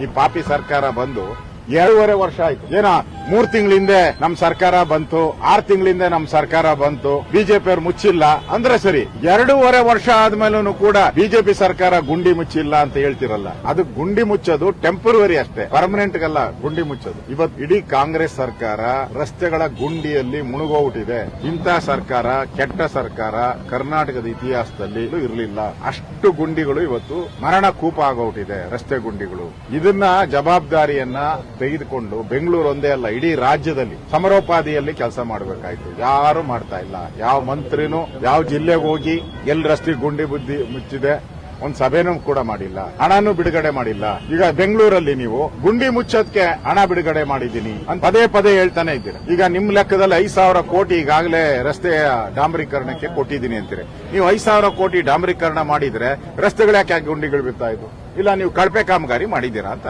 ಈ ಪಾಪಿ ಸರ್ಕಾರ ಬಂದು 2.5 ವರ್ಷ ಆಯ್ತು. ಏನ 3 ತಿಂಗಳ ಹಿಂದೆ ನಮ್ ಸರ್ಕಾರ ಬಂತು, 6 ತಿಂಗಳ ಹಿಂದೆ ನಮ್ ಸರ್ಕಾರ ಬಂತು, ಬಿಜೆಪಿ ಅವ್ರು ಮುಚ್ಚಿಲ್ಲ ಅಂದ್ರೆ ಸರಿ. 2.5 ವರ್ಷ ಆದ್ಮೇಲೂ ಕೂಡ ಬಿಜೆಪಿ ಸರ್ಕಾರ ಗುಂಡಿ ಮುಚ್ಚಿಲ್ಲ ಅಂತ ಹೇಳ್ತಿರಲ್ಲ. ಅದು ಗುಂಡಿ ಮುಚ್ಚೋದು ಟೆಂಪರರಿ ಅಷ್ಟೇ, ಪರ್ಮನೆಂಟ್ ಗಲ್ಲ ಗುಂಡಿ ಮುಚ್ಚೋದು. ಇವತ್ತು ಇಡೀ ಕಾಂಗ್ರೆಸ್ ಸರ್ಕಾರ ರಸ್ತೆಗಳ ಗುಂಡಿಯಲ್ಲಿ ಮುಳುಗೋಗ್ಬಿಟ್ಟಿದೆ. ಇಂಥ ಸರ್ಕಾರ, ಕೆಟ್ಟ ಸರ್ಕಾರ ಕರ್ನಾಟಕದ ಇತಿಹಾಸದಲ್ಲಿ ಇರಲಿಲ್ಲ. ಅಷ್ಟು ಗುಂಡಿಗಳು ಇವತ್ತು ಮರಣ ಕೂಪ ಆಗೋಗ್ಬಿಟ್ಟಿದೆ, ರಸ್ತೆ ಗುಂಡಿಗಳು. ಇದನ್ನ ಜವಾಬ್ದಾರಿಯನ್ನ ತೆಗೆದುಕೊಂಡು ಬೆಂಗಳೂರು ಒಂದೇ ಅಲ್ಲ, ಇಡೀ ರಾಜ್ಯದಲ್ಲಿ ಸಮರೋಪಾದಿಯಲ್ಲಿ ಕೆಲಸ ಮಾಡಬೇಕಾಯ್ತು. ಯಾರು ಮಾಡ್ತಾ ಇಲ್ಲ. ಯಾವ ಮಂತ್ರಿನೂ ಯಾವ ಜಿಲ್ಲೆಗೆ ಹೋಗಿ ಎಲ್ಲಿ ರಸ್ತೆ ಗುಂಡಿ ಬುದ್ಧಿ ಮುಚ್ಚಿದೆ ಒಂದ್ ಸಭೆನೂ ಕೂಡ ಮಾಡಿಲ್ಲ, ಹಣನೂ ಬಿಡುಗಡೆ ಮಾಡಿಲ್ಲ. ಈಗ ಬೆಂಗಳೂರಲ್ಲಿ ನೀವು ಗುಂಡಿ ಮುಚ್ಚೋದಕ್ಕೆ ಹಣ ಬಿಡುಗಡೆ ಮಾಡಿದ್ದೀನಿ ಅಂತ ಪದೇ ಪದೇ ಹೇಳ್ತಾನೆ ಇದ್ದೀರಾ. ಈಗ ನಿಮ್ ಲೆಕ್ಕದಲ್ಲಿ 5,000 ಕೋಟಿ ಈಗಾಗಲೇ ರಸ್ತೆಯ ಡಾಂಬರೀಕರಣಕ್ಕೆ ಕೊಟ್ಟಿದ್ದೀನಿ ಅಂತೀರಿ. ನೀವು 5,000 ಕೋಟಿ ಡಾಂಬರೀಕರಣ ಮಾಡಿದ್ರೆ ರಸ್ತೆಗಳು ಯಾಕೆ ಗುಂಡಿಗಳು ಬೀಳ್ತಾ ಇದ್ವು? ಇಲ್ಲ ನೀವು ಕಳಪೆ ಕಾಮಗಾರಿ ಮಾಡಿದ್ದೀರಾ ಅಂತ.